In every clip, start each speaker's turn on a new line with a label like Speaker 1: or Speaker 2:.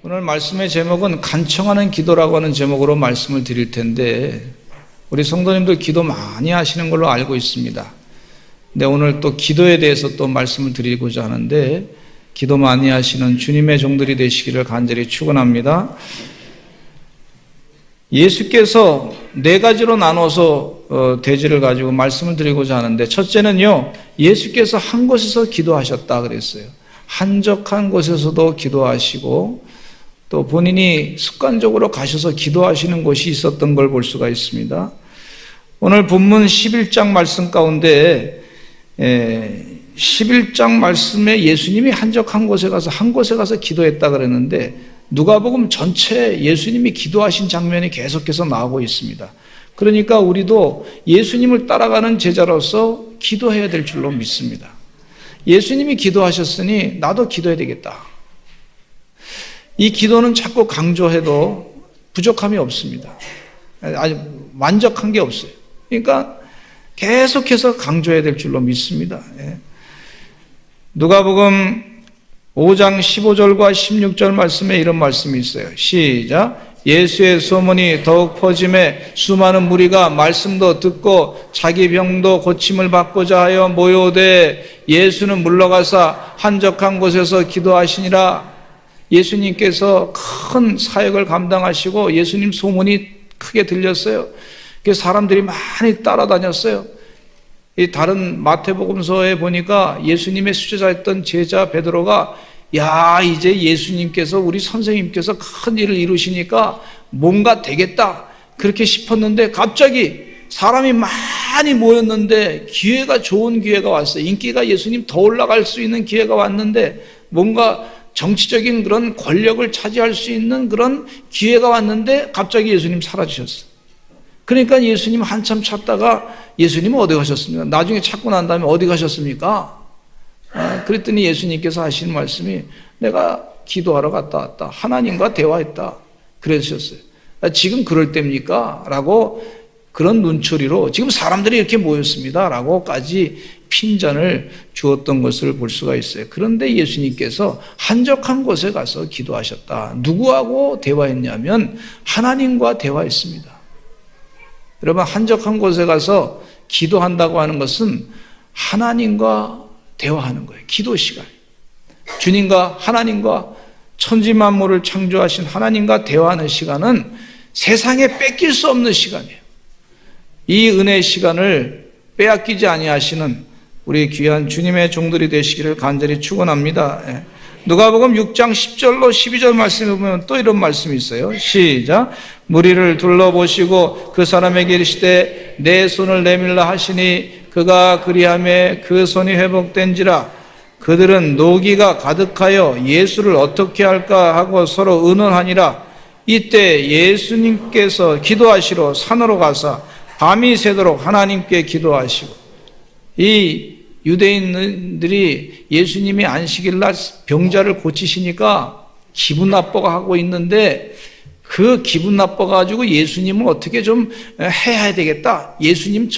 Speaker 1: 오늘 말씀의 제목은 간청하는 기도라고 하는 제목으로 말씀을 드릴 텐데, 우리 성도님들 기도 많이 하시는 걸로 알고 있습니다. 근데 오늘 또 기도에 대해서 또 말씀을 드리고자 하는데, 기도 많이 하시는 주님의 종들이 되시기를 간절히 축원합니다. 예수께서 네 가지로 나눠서 대지를 가지고 말씀을 드리고자 하는데, 첫째는요, 예수께서 한 곳에서 기도하셨다 그랬어요. 한적한 곳에서도 기도하시고, 또 본인이 습관적으로 가셔서 기도하시는 곳이 있었던 걸 볼 수가 있습니다. 오늘 본문 11장 말씀 가운데 11장 말씀에 예수님이 한적한 곳에 가서 한 곳에 가서 기도했다 그랬는데, 누가복음 전체 예수님이 기도하신 장면이 계속해서 나오고 있습니다. 그러니까 우리도 예수님을 따라가는 제자로서 기도해야 될 줄로 믿습니다. 예수님이 기도하셨으니 나도 기도해야 되겠다. 이 기도는 자꾸 강조해도 부족함이 없습니다. 아주 만족한 게 없어요. 그러니까 계속해서 강조해야 될 줄로 믿습니다. 누가복음 5장 15절과 16절 말씀에 이런 말씀이 있어요. 시작. 예수의 소문이 더욱 퍼짐에 수많은 무리가 말씀도 듣고 자기 병도 고침을 받고자 하여 모여오되 예수는 물러가사 한적한 곳에서 기도하시니라. 예수님께서 큰 사역을 감당하시고 예수님 소문이 크게 들렸어요. 그래서 사람들이 많이 따라다녔어요. 이 다른 마태복음서에 보니까 예수님의 수제자였던 제자 베드로가 야, 이제 예수님께서 우리 선생님께서 큰 일을 이루시니까 뭔가 되겠다 그렇게 싶었는데, 갑자기 사람이 많이 모였는데 기회가, 좋은 기회가 왔어요. 인기가 예수님 더 올라갈 수 있는 기회가 왔는데, 뭔가 정치적인 그런 권력을 차지할 수 있는 그런 기회가 왔는데 갑자기 예수님 사라지셨어요. 그러니까 예수님 한참 찾다가 예수님은 어디 가셨습니까? 나중에 찾고 난 다음에 어디 가셨습니까? 그랬더니 예수님께서 하시는 말씀이 내가 기도하러 갔다 왔다. 하나님과 대화했다. 그러셨어요. 지금 그럴 때입니까? 라고 그런 눈초리로 지금 사람들이 이렇게 모였습니다. 라고까지 핀잔을 주었던 것을 볼 수가 있어요. 그런데 예수님께서 한적한 곳에 가서 기도하셨다. 누구하고 대화했냐면 하나님과 대화했습니다. 여러분, 한적한 곳에 가서 기도한다고 하는 것은 하나님과 대화하는 거예요. 기도 시간. 주님과 하나님과 천지 만물을 창조하신 하나님과 대화하는 시간은 세상에 뺏길 수 없는 시간이에요. 이 은혜의 시간을 빼앗기지 아니하시는 우리 귀한 주님의 종들이 되시기를 간절히 축원합니다. 누가복음 6장 10절로 12절 말씀에 보면 또 이런 말씀이 있어요. 시작. 무리를 둘러보시고 그 사람에게 이르시되 내 손을 내밀라 하시니 그가 그리하매 그 손이 회복된지라. 그들은 노기가 가득하여 예수를 어떻게 할까 하고 서로 의논하니라. 이때 예수님께서 기도하시러 산으로 가사 밤이 새도록 하나님께 기도하시고, 이 유대인들이 예수님이 안식일날 병자를 고치시니까 기분 나빠하고 있는데, 그 기분 나빠가지고 예수님을 어떻게 좀 해야 되겠다. 예수님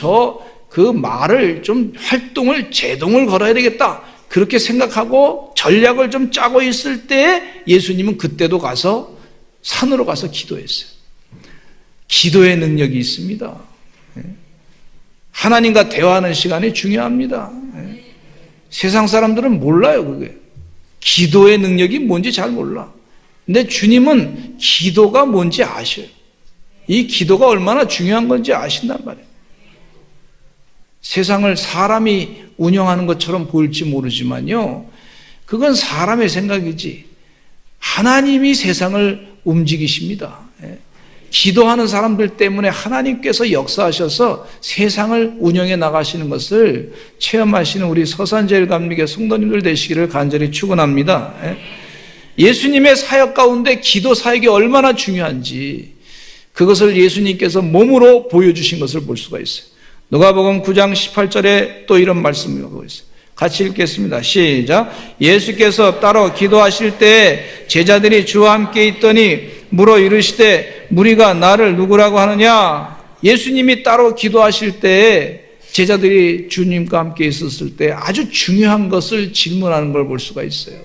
Speaker 1: 그 말을 좀 활동을, 제동을 걸어야 되겠다. 그렇게 생각하고 전략을 좀 짜고 있을 때 예수님은 그때도 가서 산으로 가서 기도했어요. 기도의 능력이 있습니다. 하나님과 대화하는 시간이 중요합니다. 세상 사람들은 몰라요, 그게. 기도의 능력이 뭔지 잘 몰라. 근데 주님은 기도가 뭔지 아셔요. 이 기도가 얼마나 중요한 건지 아신단 말이에요. 세상을 사람이 운영하는 것처럼 보일지 모르지만요, 그건 사람의 생각이지 하나님이 세상을 움직이십니다. 기도하는 사람들 때문에 하나님께서 역사하셔서 세상을 운영해 나가시는 것을 체험하시는 우리 서산제일감리교 성도님들 되시기를 간절히 축원합니다. 예수님의 사역 가운데 기도 사역이 얼마나 중요한지 그것을 예수님께서 몸으로 보여주신 것을 볼 수가 있어요. 누가복음 9장 18절에 또 이런 말씀을 하고 있어요. 같이 읽겠습니다. 시작. 예수께서 따로 기도하실 때 제자들이 주와 함께 있더니 물어 이르시되 무리가 나를 누구라고 하느냐. 예수님이 따로 기도하실 때 제자들이 주님과 함께 있었을 때 아주 중요한 것을 질문하는 걸 볼 수가 있어요.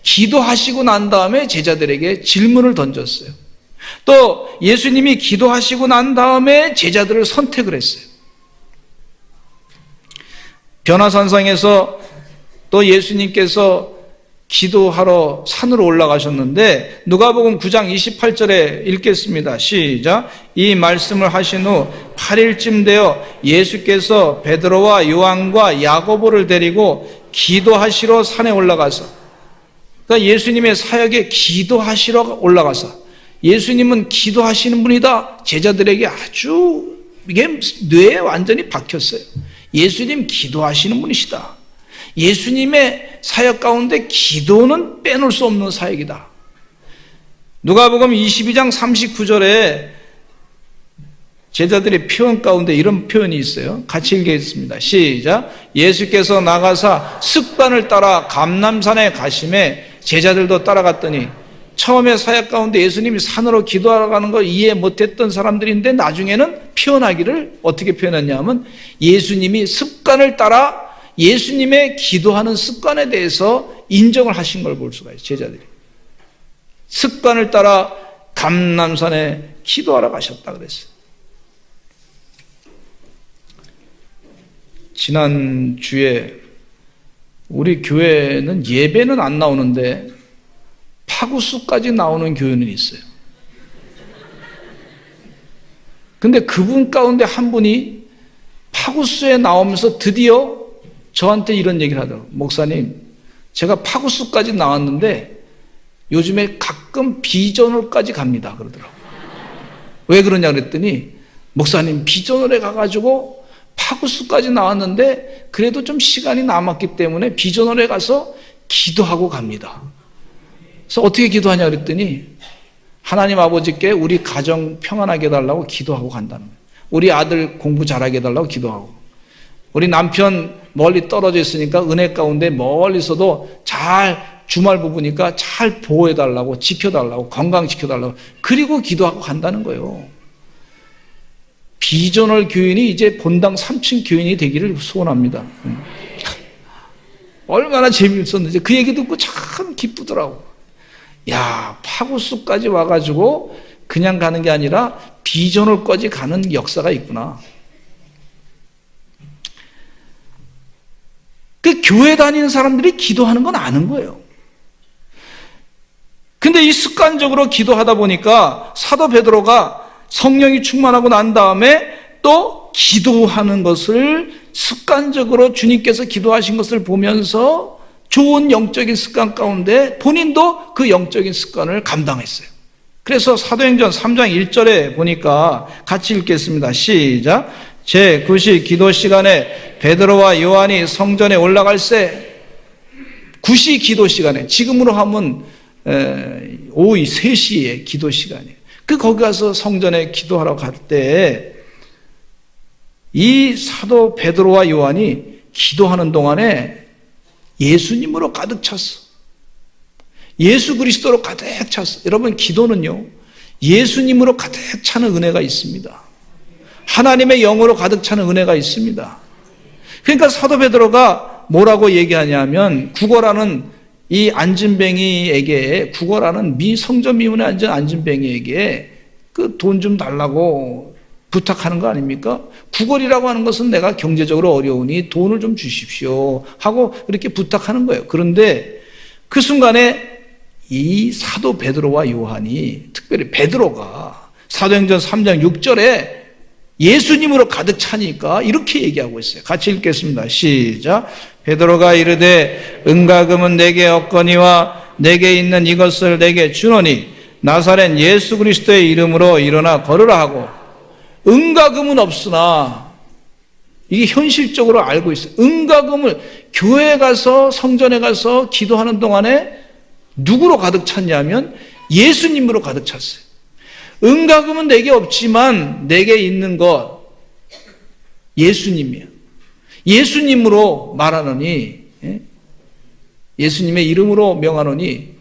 Speaker 1: 기도하시고 난 다음에 제자들에게 질문을 던졌어요. 또 예수님이 기도하시고 난 다음에 제자들을 선택을 했어요. 변화산상에서 또 예수님께서 기도하러 산으로 올라가셨는데 누가복음 9장 28절에 읽겠습니다. 시작. 이 말씀을 하신 후 8일쯤 되어 예수께서 베드로와 요한과 야고보를 데리고 기도하시러 산에 올라가서, 그러니까 예수님의 사역에 기도하시러 올라가서, 예수님은 기도하시는 분이다. 제자들에게 아주 이게 뇌에 완전히 박혔어요. 예수님 기도하시는 분이시다. 예수님의 사역 가운데 기도는 빼놓을 수 없는 사역이다. 누가복음 22장 39절에 제자들의 표현 가운데 이런 표현이 있어요. 같이 읽겠습니다. 시작. 예수께서 나가사 습관을 따라 감람산에 가심에 제자들도 따라갔더니, 처음에 사역 가운데 예수님이 산으로 기도하러 가는 걸 이해 못했던 사람들인데 나중에는 표현하기를 어떻게 표현했냐면, 예수님이 습관을 따라 예수님의 기도하는 습관에 대해서 인정을 하신 걸 볼 수가 있어요. 제자들이 습관을 따라 감람산에 기도하러 가셨다 그랬어요. 지난주에 우리 교회는 예배는 안 나오는데 파구수까지 나오는 교회는 있어요. 근데 그분 가운데 한 분이 파구수에 나오면서 드디어 저한테 이런 얘기를 하더라고요. 목사님, 제가 파구수까지 나왔는데 요즘에 가끔 비전홀까지 갑니다 그러더라고요. 왜 그러냐 그랬더니, 목사님 비전홀에 가가지고 파구수까지 나왔는데 그래도 좀 시간이 남았기 때문에 비전홀에 가서 기도하고 갑니다. 그래서 어떻게 기도하냐 그랬더니, 하나님 아버지께 우리 가정 평안하게 해달라고 기도하고 간다는 거예요. 우리 아들 공부 잘하게 해달라고 기도하고, 우리 남편 멀리 떨어져 있으니까 은혜 가운데 멀리서도 잘 주말 부부니까 잘 보호해달라고, 지켜달라고, 건강지켜달라고, 그리고 기도하고 간다는 거예요. 비전홀 교인이 이제 본당 3층 교인이 되기를 소원합니다. 얼마나 재미있었는지 그 얘기 듣고 참 기쁘더라고. 야, 파구수까지 와가지고 그냥 가는 게 아니라 비전홀까지 가는 역사가 있구나. 그 교회 다니는 사람들이 기도하는 건 아는 거예요. 근데 이 습관적으로 기도하다 보니까 사도 베드로가 성령이 충만하고 난 다음에 또 기도하는 것을 습관적으로 주님께서 기도하신 것을 보면서 좋은 영적인 습관 가운데 본인도 그 영적인 습관을 감당했어요. 그래서 사도행전 3장 1절에 보니까 같이 읽겠습니다. 시작. 제9시 기도 시간에 베드로와 요한이 성전에 올라갈새, 9시 기도 시간에, 지금으로 하면 오후 3시에 기도 시간이에요. 거기 가서 성전에 기도하러 갈 때 이 사도 베드로와 요한이 기도하는 동안에 예수님으로 가득 찼어. 예수 그리스도로 가득 찼어. 여러분, 기도는요, 예수님으로 가득 차는 은혜가 있습니다. 하나님의 영으로 가득 차는 은혜가 있습니다. 그러니까 사도 베드로가 뭐라고 얘기하냐면, 구걸하는 이 안진뱅이에게, 구걸하는 성전 미문에 앉은 안진뱅이에게 그 돈 좀 달라고 부탁하는 거 아닙니까? 구걸이라고 하는 것은 내가 경제적으로 어려우니 돈을 좀 주십시오 하고 이렇게 부탁하는 거예요. 그런데 그 순간에 이 사도 베드로와 요한이, 특별히 베드로가 사도행전 3장 6절에 예수님으로 가득 차니까 이렇게 얘기하고 있어요. 같이 읽겠습니다. 시작. 베드로가 이르되 은과 금은 내게 없거니와 내게 있는 이것을 내게 주노니 나사렛 예수 그리스도의 이름으로 일어나 걸으라 하고. 은과 금은 없으나, 이게 현실적으로 알고 있어요. 은과 금을, 교회에 가서 성전에 가서 기도하는 동안에 누구로 가득 찼냐면 예수님으로 가득 찼어요. 은과 금은 내게 없지만 내게 있는 것 예수님이에요. 예수님으로 말하노니, 예수님의 이름으로 명하노니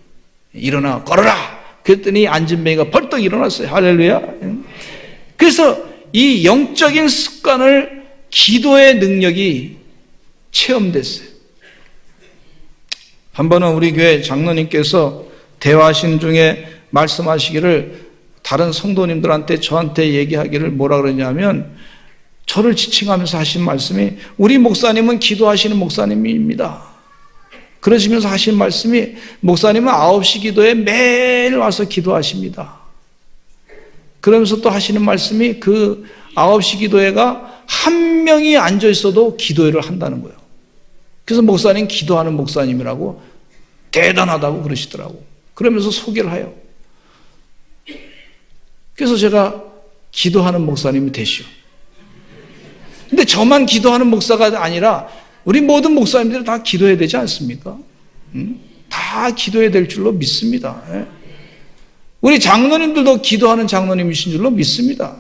Speaker 1: 일어나 걸어라. 그랬더니 안진뱅이가 벌떡 일어났어요. 할렐루야. 그래서 이 영적인 습관을, 기도의 능력이 체험됐어요. 한 번은 우리 교회 장로님께서 대화하신 중에 말씀하시기를 다른 성도님들한테 저한테 얘기하기를 뭐라 그러냐면 저를 지칭하면서 하신 말씀이 우리 목사님은 기도하시는 목사님입니다. 그러시면서 하신 말씀이 목사님은 9시 기도에 매일 와서 기도하십니다. 그러면서 또 하시는 말씀이 그 9시 기도회가 한 명이 앉아 있어도 기도회를 한다는 거예요. 그래서 목사님 기도하는 목사님이라고 대단하다고 그러시더라고. 그러면서 소개를 해요. 그래서 제가 기도하는 목사님이 되시오. 근데 저만 기도하는 목사가 아니라 우리 모든 목사님들은 다 기도해야 되지 않습니까? 다 기도해야 될 줄로 믿습니다. 우리 장로님들도 기도하는 장로님이신 줄로 믿습니다.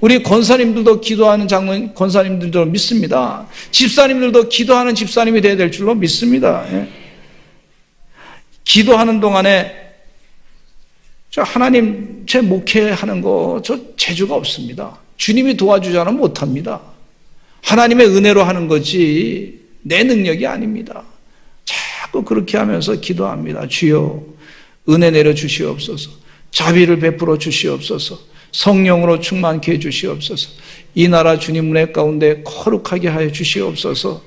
Speaker 1: 우리 권사님들도 기도하는 권사님들도 믿습니다. 집사님들도 기도하는 집사님이 되어야 될 줄로 믿습니다. 기도하는 동안에 저 하나님 제 목회하는 거 저 재주가 없습니다. 주님이 도와주지 않으면 못합니다. 하나님의 은혜로 하는 거지 내 능력이 아닙니다. 자꾸 그렇게 하면서 기도합니다. 주여 은혜 내려 주시옵소서. 자비를 베풀어 주시옵소서. 성령으로 충만케 해 주시옵소서. 이 나라 주님 은혜 가운데 거룩하게 하여 주시옵소서.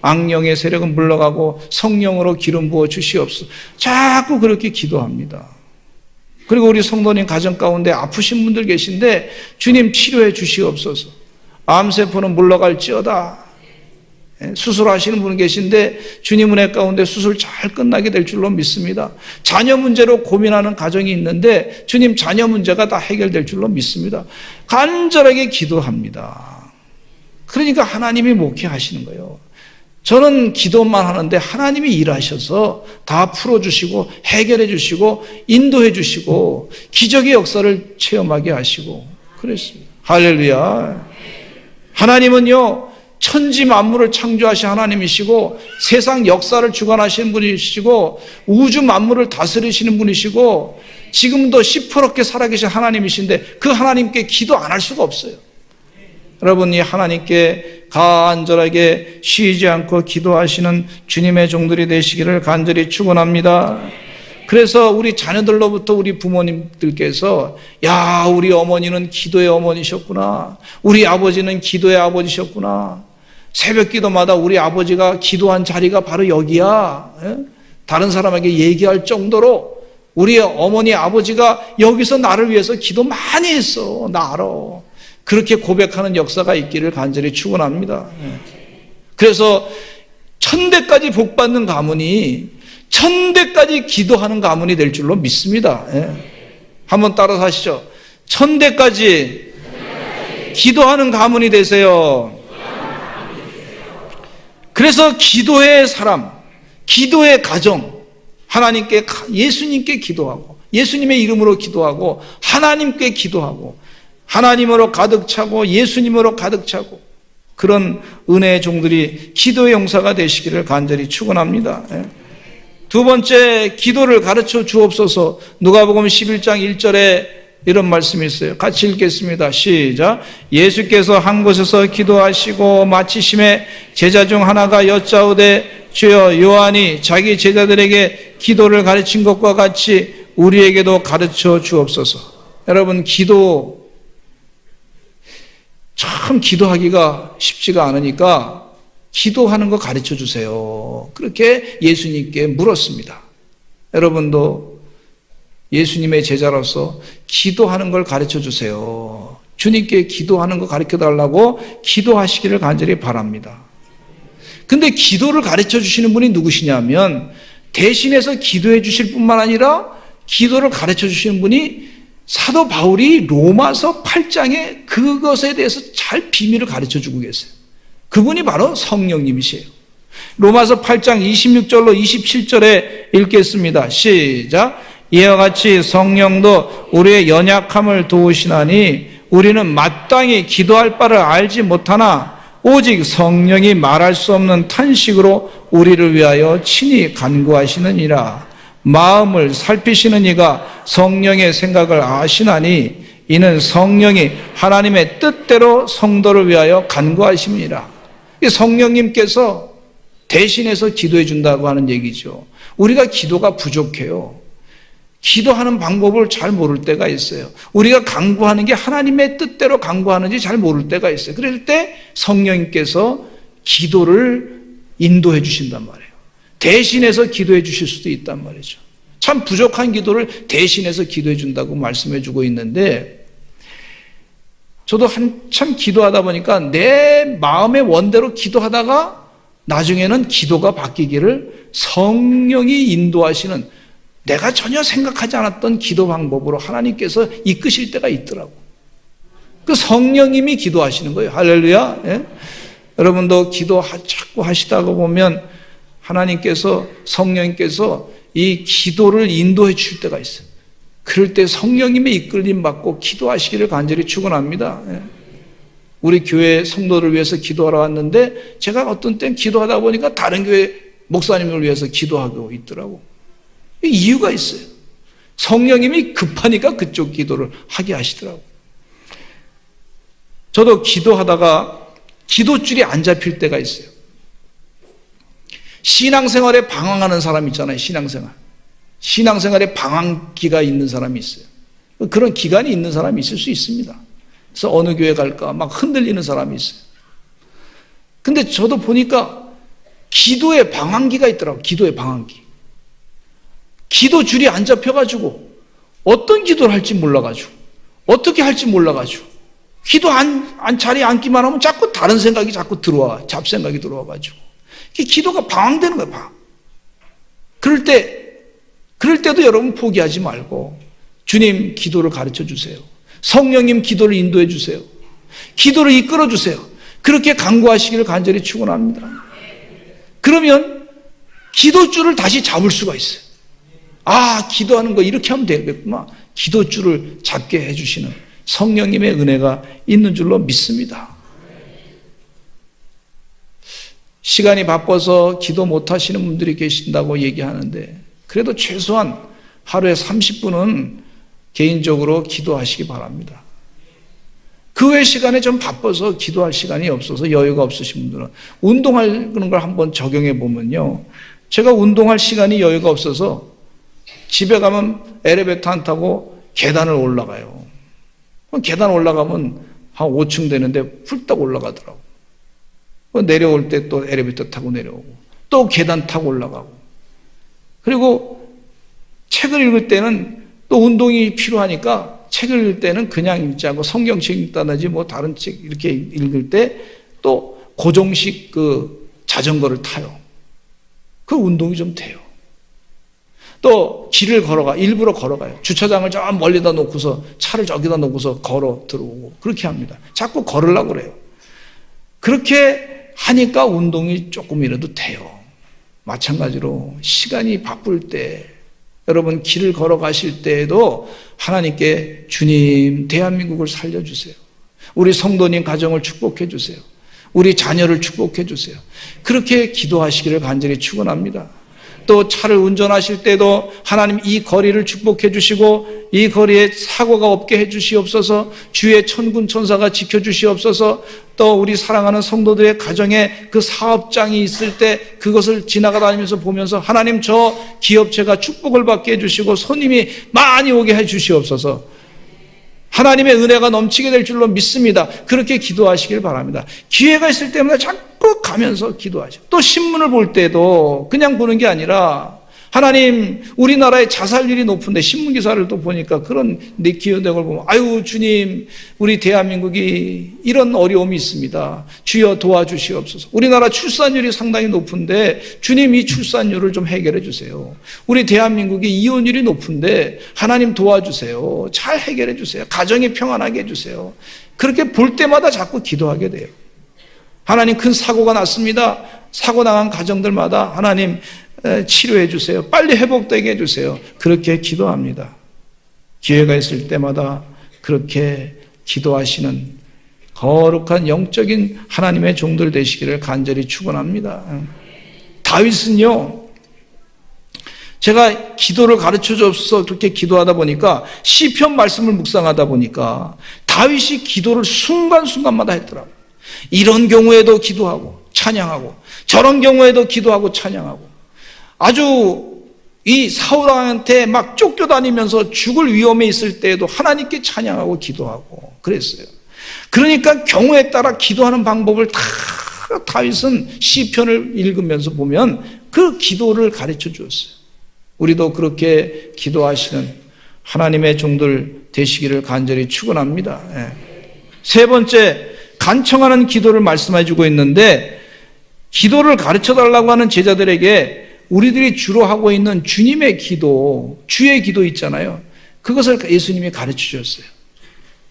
Speaker 1: 악령의 세력은 물러가고 성령으로 기름 부어 주시옵소서. 자꾸 그렇게 기도합니다. 그리고 우리 성도님 가정 가운데 아프신 분들 계신데 주님 치료해 주시옵소서. 암세포는 물러갈지어다. 수술하시는 분 계신데 주님 은혜 가운데 수술 잘 끝나게 될 줄로 믿습니다. 자녀 문제로 고민하는 가정이 있는데 주님 자녀 문제가 다 해결될 줄로 믿습니다. 간절하게 기도합니다. 그러니까 하나님이 목회하시는 거예요. 저는 기도만 하는데 하나님이 일하셔서 다 풀어주시고 해결해 주시고 인도해 주시고 기적의 역사를 체험하게 하시고 그랬습니다. 할렐루야. 하나님은요 천지 만물을 창조하신 하나님이시고 세상 역사를 주관하시는 분이시고 우주 만물을 다스리시는 분이시고 지금도 시퍼렇게 살아계신 하나님이신데 그 하나님께 기도 안 할 수가 없어요. 여러분 이 하나님께 간절하게 쉬지 않고 기도하시는 주님의 종들이 되시기를 간절히 축원합니다. 그래서 우리 자녀들로부터 우리 부모님들께서 야 우리 어머니는 기도의 어머니셨구나. 우리 아버지는 기도의 아버지셨구나. 새벽 기도마다 우리 아버지가 기도한 자리가 바로 여기야. 다른 사람에게 얘기할 정도로 우리 어머니 아버지가 여기서 나를 위해서 기도 많이 했어. 나 알아. 그렇게 고백하는 역사가 있기를 간절히 축원합니다. 그래서 1000대까지 복받는 가문이 1000대까지 기도하는 가문이 될 줄로 믿습니다. 한번 따라서 하시죠. 1000대까지 기도하는 가문이 되세요. 그래서 기도의 사람, 기도의 가정, 하나님께 예수님께 기도하고 예수님의 이름으로 기도하고 하나님께 기도하고 하나님으로 가득 차고 예수님으로 가득 차고 그런 은혜의 종들이 기도의 용사가 되시기를 간절히 축원합니다. 두 번째, 기도를 가르쳐 주옵소서. 누가복음 11장 1절에 이런 말씀이 있어요. 같이 읽겠습니다. 시작. 예수께서 한 곳에서 기도하시고 마치심에 제자 중 하나가 여짜오되 주여 요한이 자기 제자들에게 기도를 가르친 것과 같이 우리에게도 가르쳐 주옵소서. 여러분 기도 참 기도하기가 쉽지가 않으니까 기도하는 거 가르쳐 주세요. 그렇게 예수님께 물었습니다. 여러분도 예수님의 제자로서 기도하는 걸 가르쳐 주세요. 주님께 기도하는 거 가르쳐 달라고 기도하시기를 간절히 바랍니다. 근데 기도를 가르쳐 주시는 분이 누구시냐면 대신해서 기도해 주실 뿐만 아니라 기도를 가르쳐 주시는 분이 사도 바울이 로마서 8장에 그것에 대해서 잘 비밀을 가르쳐 주고 계세요. 그분이 바로 성령님이세요. 로마서 8장 26절로 27절에 읽겠습니다. 시작. 이와 같이 성령도 우리의 연약함을 도우시나니 우리는 마땅히 기도할 바를 알지 못하나 오직 성령이 말할 수 없는 탄식으로 우리를 위하여 친히 간구하시느니라. 마음을 살피시는 이가 성령의 생각을 아시나니 이는 성령이 하나님의 뜻대로 성도를 위하여 간구하심이라. 성령님께서 대신해서 기도해 준다고 하는 얘기죠. 우리가 기도가 부족해요. 기도하는 방법을 잘 모를 때가 있어요. 우리가 간구하는 게 하나님의 뜻대로 간구하는지 잘 모를 때가 있어요. 그럴 때 성령님께서 기도를 인도해 주신단 말이에요. 대신해서 기도해 주실 수도 있단 말이죠. 참 부족한 기도를 대신해서 기도해 준다고 말씀해 주고 있는데, 저도 한참 기도하다 보니까 내 마음의 원대로 기도하다가 나중에는 기도가 바뀌기를 성령이 인도하시는, 내가 전혀 생각하지 않았던 기도 방법으로 하나님께서 이끄실 때가 있더라고. 그 성령님이 기도하시는 거예요. 할렐루야. 예? 여러분도 기도 자꾸 하시다가 보면 하나님께서, 성령님께서 이 기도를 인도해 주실 때가 있어요. 그럴 때 성령님의 이끌림 받고 기도하시기를 간절히 축원합니다. 예. 우리 교회 성도를 위해서 기도하러 왔는데 제가 어떤 땐 기도하다 보니까 다른 교회 목사님을 위해서 기도하고 있더라고. 이유가 있어요. 성령님이 급하니까 그쪽 기도를 하게 하시더라고. 저도 기도하다가 기도줄이 안 잡힐 때가 있어요. 신앙생활에 방황하는 사람 있잖아요. 신앙생활에 방황기가 있는 사람이 있어요. 그런 기간이 있는 사람이 있을 수 있습니다. 그래서 어느 교회 갈까 막 흔들리는 사람이 있어요. 근데 저도 보니까 기도에 방황기가 있더라고요. 기도의 방황기. 기도 줄이 안 잡혀가지고 어떤 기도를 할지 몰라가지고 어떻게 할지 몰라가지고 기도 자리에 앉기만 하면 자꾸 다른 생각이 자꾸 들어와. 잡생각이 들어와가지고 기도가 방황되는 거예요. 방황. 그럴 때도 여러분 포기하지 말고 주님 기도를 가르쳐 주세요. 성령님 기도를 인도해 주세요. 기도를 이끌어 주세요. 그렇게 간구하시기를 간절히 축원합니다. 그러면 기도줄을 다시 잡을 수가 있어요. 아, 기도하는 거 이렇게 하면 되겠구나. 기도줄을 잡게 해주시는 성령님의 은혜가 있는 줄로 믿습니다. 시간이 바빠서 기도 못하시는 분들이 계신다고 얘기하는데, 그래도 최소한 하루에 30분은 개인적으로 기도하시기 바랍니다. 그 외 시간에 좀 바빠서 기도할 시간이 없어서 여유가 없으신 분들은 운동하는 걸 한번 적용해 보면요, 제가 운동할 시간이 여유가 없어서 집에 가면 엘리베이터 안 타고 계단을 올라가요. 계단 올라가면 한 5층 되는데 훌떡 올라가더라고. 내려올 때 또 엘리베이터 타고 내려오고 또 계단 타고 올라가고, 그리고 책을 읽을 때는 또 운동이 필요하니까 책을 읽을 때는 그냥 읽지 않고 성경책 읽다든지 뭐 다른 책 이렇게 읽을 때 또 고정식 그 자전거를 타요. 그 운동이 좀 돼요. 또 길을 일부러 걸어가요. 주차장을 저 멀리다 놓고서 차를 저기다 놓고서 걸어 들어오고 그렇게 합니다. 자꾸 걸으려고 그래요. 그렇게 하니까 운동이 조금이라도 돼요. 마찬가지로 시간이 바쁠 때, 여러분 길을 걸어가실 때에도 하나님께 주님 대한민국을 살려주세요. 우리 성도님 가정을 축복해 주세요. 우리 자녀를 축복해 주세요. 그렇게 기도하시기를 간절히 축원합니다. 또 차를 운전하실 때도 하나님 이 거리를 축복해 주시고 이 거리에 사고가 없게 해 주시옵소서. 주의 천군 천사가 지켜 주시옵소서. 또 우리 사랑하는 성도들의 가정에 그 사업장이 있을 때 그것을 지나가다니면서 보면서 하나님 저 기업체가 축복을 받게 해 주시고 손님이 많이 오게 해 주시옵소서. 하나님의 은혜가 넘치게 될 줄로 믿습니다. 그렇게 기도하시길 바랍니다. 기회가 있을 때마다 자꾸 가면서 기도하죠. 또 신문을 볼 때도 그냥 보는 게 아니라 하나님 우리나라의 자살률이 높은데 신문 기사를 또 보니까 그런 기여된 보면 아유 주님 우리 대한민국이 이런 어려움이 있습니다. 주여 도와주시옵소서. 우리나라 출산율이 상당히 높은데 주님 이 출산율을 좀 해결해 주세요. 우리 대한민국이 이혼율이 높은데 하나님 도와주세요. 잘 해결해 주세요. 가정이 평안하게 해주세요. 그렇게 볼 때마다 자꾸 기도하게 돼요. 하나님 큰 사고가 났습니다. 사고 당한 가정들마다 하나님 치료해 주세요. 빨리 회복되게 해주세요. 그렇게 기도합니다. 기회가 있을 때마다 그렇게 기도하시는 거룩한 영적인 하나님의 종들 되시기를 간절히 축원합니다. 다윗은요, 제가 기도를 가르쳐 줘서 그렇게 기도하다 보니까 시편 말씀을 묵상하다 보니까 다윗이 기도를 순간순간마다 했더라고요. 이런 경우에도 기도하고 찬양하고 저런 경우에도 기도하고 찬양하고, 아주 이 사울왕한테 막 쫓겨다니면서 죽을 위험에 있을 때에도 하나님께 찬양하고 기도하고 그랬어요. 그러니까 경우에 따라 기도하는 방법을 다 다윗은 시편을 읽으면서 보면 그 기도를 가르쳐 주었어요. 우리도 그렇게 기도하시는 하나님의 종들 되시기를 간절히 축원합니다. 세 번째, 간청하는 기도를 말씀해 주고 있는데, 기도를 가르쳐 달라고 하는 제자들에게 우리들이 주로 하고 있는 주님의 기도, 주의 기도 있잖아요. 그것을 예수님이 가르쳐 주셨어요.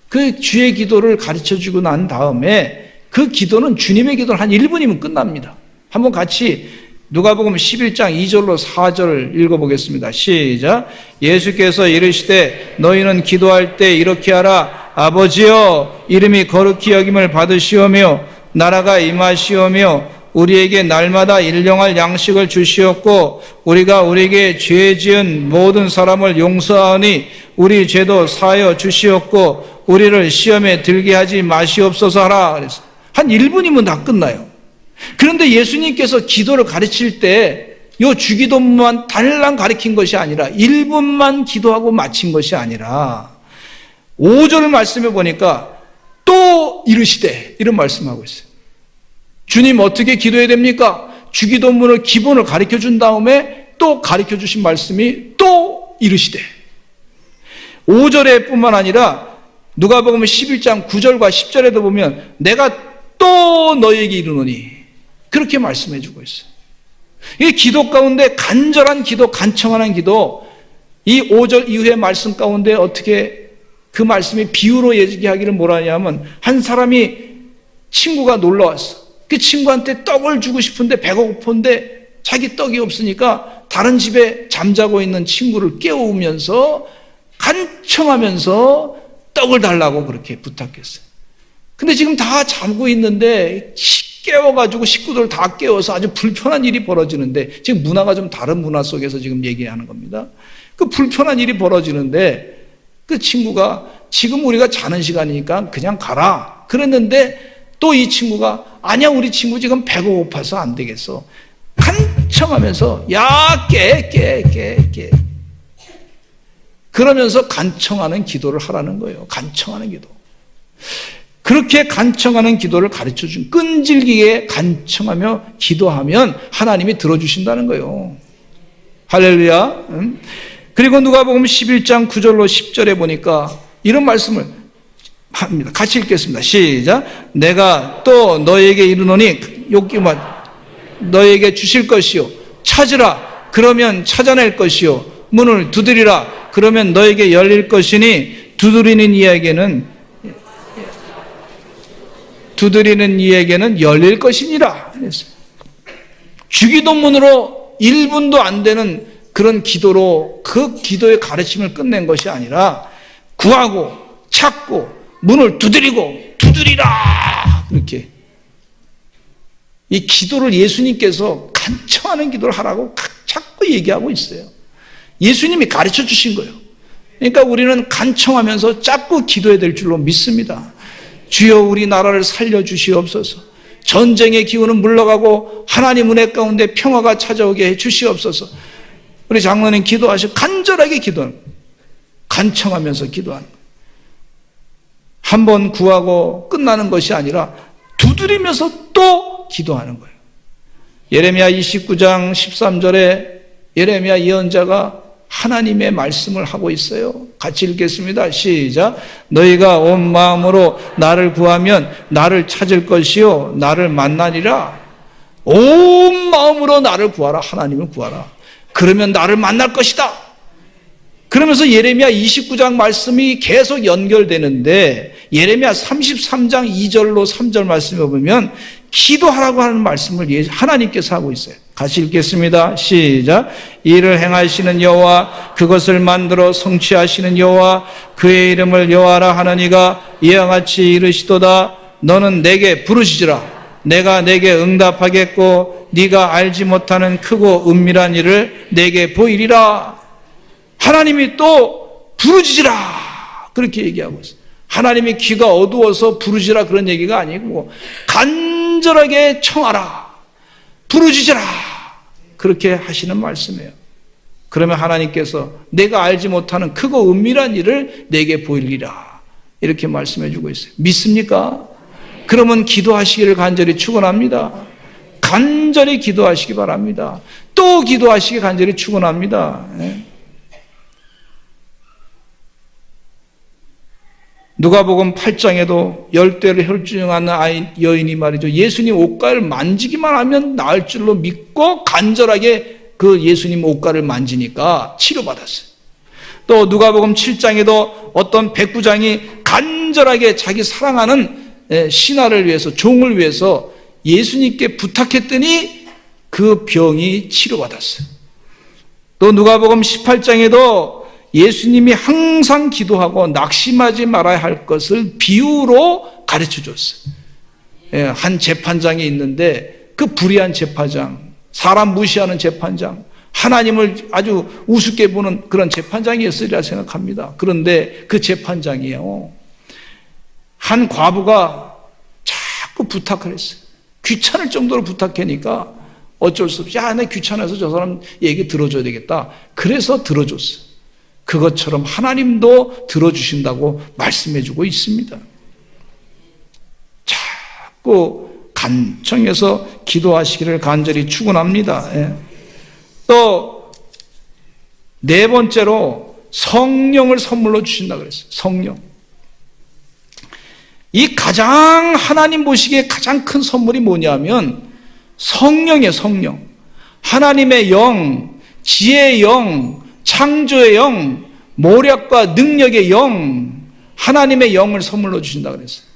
Speaker 1: 그 주의 기도를 가르쳐 주고 난 다음에 그 기도는 주님의 기도는 한 1분이면 끝납니다. 한번 같이 누가복음 11장 2절로 4절 읽어보겠습니다. 시작. 예수께서 이르시되 너희는 기도할 때 이렇게 하라. 아버지여, 이름이 거룩히 여김을 받으시오며 나라가 임하시오며 우리에게 날마다 일용할 양식을 주시옵고 우리가 우리에게 죄 지은 모든 사람을 용서하오니 우리 죄도 사하여 주시옵고 우리를 시험에 들게 하지 마시옵소서 하라. 그래서 한 1분이면 다 끝나요. 그런데 예수님께서 기도를 가르칠 때 이 주기도만 달랑 가르친 것이 아니라 1분만 기도하고 마친 것이 아니라 5절 말씀해 보니까 또 이르시되 이런 말씀하고 있어요. 주님 어떻게 기도해야 됩니까? 주기도문을 기본을 가르쳐 준 다음에 또 가르쳐 주신 말씀이 또 이르시되, 5절에 뿐만 아니라 누가복음 11장 9절과 10절에도 보면 내가 또 너희에게 이르노니 그렇게 말씀해 주고 있어요. 이 기도 가운데 간절한 기도, 간청하는 기도, 이 5절 이후의 말씀 가운데 어떻게 그 말씀이 비유로 얘기하기를 뭐라 하냐면, 한 사람이 친구가 놀러 왔어. 그 친구한테 떡을 주고 싶은데 배가 고픈데 자기 떡이 없으니까 다른 집에 잠자고 있는 친구를 깨우면서 간청하면서 떡을 달라고 그렇게 부탁했어요. 근데 지금 다 잠고 있는데 깨워가지고 식구들 다 깨워서 아주 불편한 일이 벌어지는데, 지금 문화가 좀 다른 문화 속에서 지금 얘기하는 겁니다. 그 불편한 일이 벌어지는데 그 친구가 지금 우리가 자는 시간이니까 그냥 가라 그랬는데, 또 이 친구가 아니야, 우리 친구 지금 배가 고파서 안 되겠어. 간청하면서 야, 깨 그러면서 간청하는 기도를 하라는 거예요. 간청하는 기도. 그렇게 간청하는 기도를 가르쳐준, 끈질기게 간청하며 기도하면 하나님이 들어주신다는 거예요. 할렐루야. 그리고 누가복음 11장 9절로 10절에 보니까 이런 말씀을 합니다. 같이 읽겠습니다. 시작. 내가 또 너에게 이르노니 여기만 너에게 주실 것이요, 찾으라 그러면 찾아낼 것이요, 문을 두드리라 그러면 너에게 열릴 것이니 두드리는 이에게는 열릴 것이니라. 주기도문으로 1분도 안 되는 그런 기도로 그 기도의 가르침을 끝낸 것이 아니라 구하고 찾고 문을 두드리라, 그렇게 이 기도를 예수님께서 간청하는 기도를 하라고 자꾸 얘기하고 있어요. 예수님이 가르쳐 주신 거예요. 그러니까 우리는 간청하면서 자꾸 기도해야 될 줄로 믿습니다. 주여 우리 나라를 살려주시옵소서. 전쟁의 기운은 물러가고 하나님 은혜 가운데 평화가 찾아오게 해 주시옵소서. 우리 장로님 기도하시고 간절하게 기도하는 거예요. 간청하면서 기도하는 거예요. 한 번 구하고 끝나는 것이 아니라 두드리면서 또 기도하는 거예요. 예레미야 29장 13절에 예레미야 예언자가 하나님의 말씀을 하고 있어요. 같이 읽겠습니다. 시작. 너희가 온 마음으로 나를 구하면 나를 찾을 것이요 나를 만나리라. 온 마음으로 나를 구하라. 하나님을 구하라. 그러면 나를 만날 것이다. 그러면서 예레미야 29장 말씀이 계속 연결되는데, 예레미야 33장 2절로 3절 말씀에 보면 기도하라고 하는 말씀을 하나님께서 하고 있어요. 같이 읽겠습니다. 시작. 이를 행하시는 여호와, 그것을 만들어 성취하시는 여호와, 그의 이름을 여호와라 하느니가 이와 같이 이르시도다. 너는 내게 부르시지라. 내가 내게 응답하겠고 네가 알지 못하는 크고 은밀한 일을 내게 보이리라. 하나님이 또 부르짖으라 그렇게 얘기하고 있어요. 하나님이 귀가 어두워서 부르짖으라 그런 얘기가 아니고 간절하게 청하라, 부르짖으라. 그렇게 하시는 말씀이에요. 그러면 하나님께서 내가 알지 못하는 크고 은밀한 일을 내게 보이리라. 이렇게 말씀해 주고 있어요. 믿습니까? 그러면 기도하시기를 간절히 축원합니다. 간절히 기도하시기 바랍니다. 또 기도하시기 간절히 축원합니다. 누가복음 8장에도 열대를 혈증하는 여인이 말이죠. 예수님 옷가를 만지기만 하면 나을 줄로 믿고 간절하게 그 예수님 옷가를 만지니까 치료받았어요. 또 누가복음 7장에도 어떤 백부장이 간절하게 자기 사랑하는 신하를 위해서, 종을 위해서 예수님께 부탁했더니 그 병이 치료받았어요. 또 누가복음 18장에도 예수님이 항상 기도하고 낙심하지 말아야 할 것을 비유로 가르쳐 줬어요. 한 재판장이 있는데 그 불의한 재판장, 사람 무시하는 재판장, 하나님을 아주 우습게 보는 그런 재판장이었으리라 생각합니다. 그런데 그 재판장이요, 한 과부가 자꾸 부탁을 했어요. 귀찮을 정도로 부탁하니까 어쩔 수 없이, 야, 나 귀찮아서 저 사람 얘기 들어줘야 되겠다. 그래서 들어줬어요. 그것처럼 하나님도 들어주신다고 말씀해주고 있습니다. 자꾸 간청해서 기도하시기를 간절히 축원합니다. 또 네 번째로 성령을 선물로 주신다 그랬어요. 성령. 이 가장 하나님 보시기에 가장 큰 선물이 뭐냐면 성령이에요. 성령. 하나님의 영, 지혜의 영, 창조의 영, 모략과 능력의 영, 하나님의 영을 선물로 주신다 그랬어요.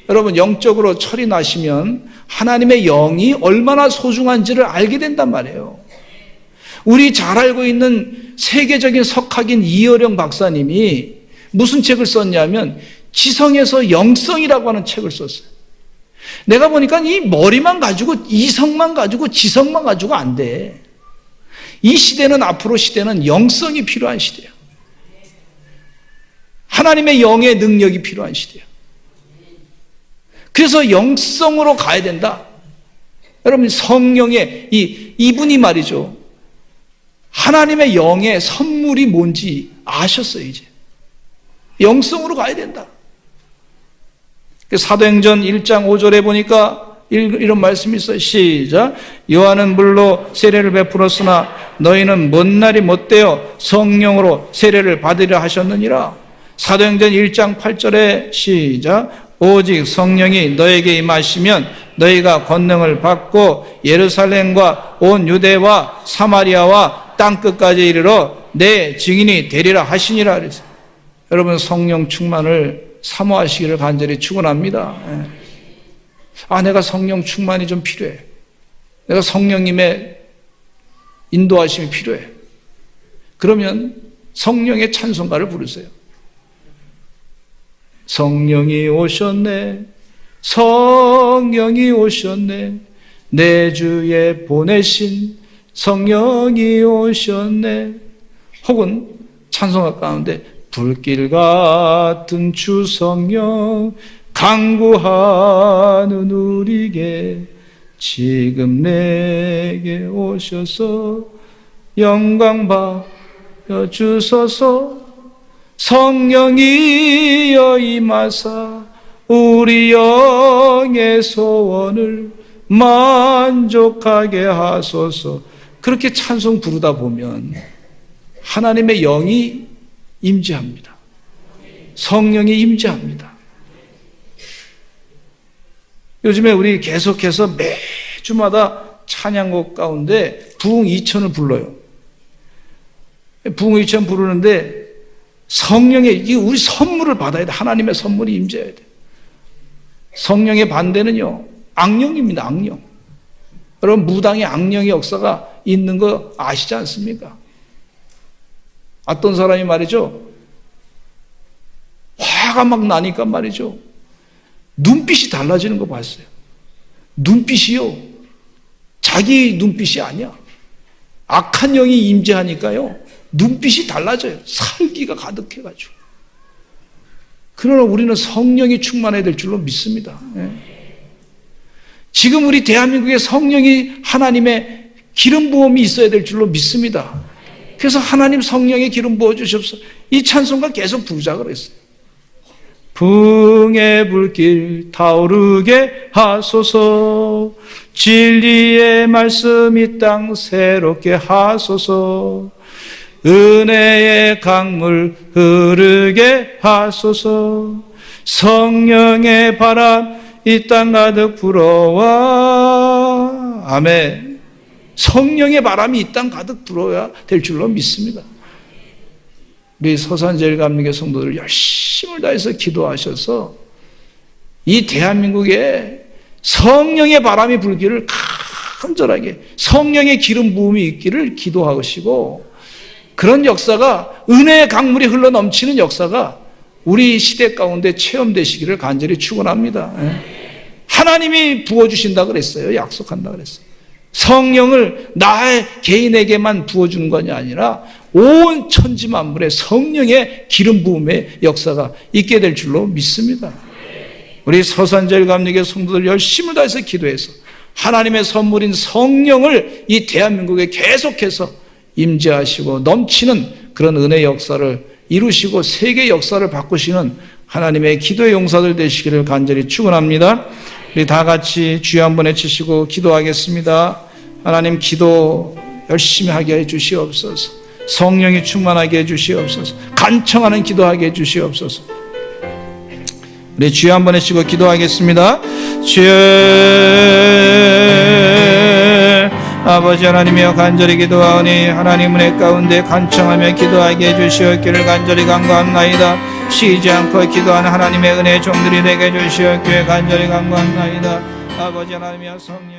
Speaker 1: 여러분, 영적으로 철이 나시면 하나님의 영이 얼마나 소중한지를 알게 된단 말이에요. 우리 잘 알고 있는 세계적인 석학인 이어령 박사님이 무슨 책을 썼냐면 지성에서 영성이라고 하는 책을 썼어요. 내가 보니까 이 머리만 가지고, 이성만 가지고, 지성만 가지고 안 돼. 이 시대는, 앞으로 시대는 영성이 필요한 시대예요. 하나님의 영의 능력이 필요한 시대예요. 그래서 영성으로 가야 된다. 여러분, 성령의 이분이 말이죠, 하나님의 영의 선물이 뭔지 아셨어요. 이제 영성으로 가야 된다. 사도행전 1장 5절에 보니까 이런 말씀이 있어요. 시작. 요한은 물로 세례를 베풀었으나 너희는 먼 날이 못되어 성령으로 세례를 받으려 하셨느니라. 사도행전 1장 8절에 시작. 오직 성령이 너에게 임하시면 너희가 권능을 받고 예루살렘과 온 유대와 사마리아와 땅끝까지 이르러 내 증인이 되리라 하시니라. 그랬어요. 여러분, 성령 충만을 사모하시기를 간절히 축원합니다. 내가 성령 충만이 좀 필요해. 내가 성령님의 인도하심이 필요해. 그러면 성령의 찬송가를 부르세요. 성령이 오셨네, 성령이 오셨네, 내 주에 보내신 성령이 오셨네. 혹은 찬송가 가운데 불길 같은 주 성령 강구하는 우리에게 지금 내게 오셔서 영광 받아 주소서. 성령이여 임하사 우리 영의 소원을 만족하게 하소서. 그렇게 찬송 부르다 보면 하나님의 영이 임재합니다. 성령이 임재합니다. 요즘에 우리 계속해서 매주마다 찬양곡 가운데 부흥 2000을 불러요. 부흥 2000 부르는데 성령의, 이게 우리 선물을 받아야 돼. 하나님의 선물이 임재해야 돼. 성령의 반대는요, 악령입니다. 악령. 여러분, 무당의 악령의 역사가 있는 거 아시지 않습니까? 어떤 사람이 말이죠, 화가 막 나니까 말이죠, 눈빛이 달라지는 거 봤어요. 눈빛이요, 자기 눈빛이 아니야. 악한 영이 임재하니까요, 눈빛이 달라져요. 살기가 가득해가지고. 그러나 우리는 성령이 충만해야 될 줄로 믿습니다. 지금 우리 대한민국의 성령이 하나님의 기름 부음이 있어야 될 줄로 믿습니다. 그래서 하나님 성령의 기름 부어 주십시오. 이 찬송가 계속 부르자 그랬어요. 풍의 불길 타오르게 하소서, 진리의 말씀 이 땅 새롭게 하소서, 은혜의 강물 흐르게 하소서, 성령의 바람 이 땅 가득 불어와. 아멘. 성령의 바람이 이 땅 가득 불어야 될 줄로 믿습니다. 우리 서산제일감리교 성도들 열심을 다해서 기도하셔서 이 대한민국에 성령의 바람이 불기를 간절하게, 성령의 기름 부음이 있기를 기도하시고, 그런 역사가, 은혜의 강물이 흘러 넘치는 역사가 우리 시대 가운데 체험되시기를 간절히 축원합니다. 하나님이 부어주신다 그랬어요. 약속한다 그랬어요. 성령을 나의 개인에게만 부어주는 것이 아니라 온 천지 만물에 성령의 기름 부음의 역사가 있게 될 줄로 믿습니다. 우리 서산제일감리교 성도들 열심을 다해서 기도해서 하나님의 선물인 성령을 이 대한민국에 계속해서 임재하시고 넘치는 그런 은혜 역사를 이루시고 세계 역사를 바꾸시는 하나님의 기도의 용사들 되시기를 간절히 축원합니다. 우리 다 같이 주여 한번 외치시고 기도하겠습니다. 하나님, 기도 열심히 하게 해 주시옵소서. 성령이 충만하게 해 주시옵소서. 간청하는 기도하게 해 주시옵소서. 우리 주여 한번 외치고 기도하겠습니다. 주여, 아버지 하나님이여, 간절히 기도하오니 하나님 은혜 가운데 간청하며 기도하게 해 주시옵기를 간절히 간구합나이다. 쉬지 않고 기도하는 하나님의 은혜의 종들이 되게 해 주시옵기를 간절히 간구합나이다. 아버지 하나님이여, 성령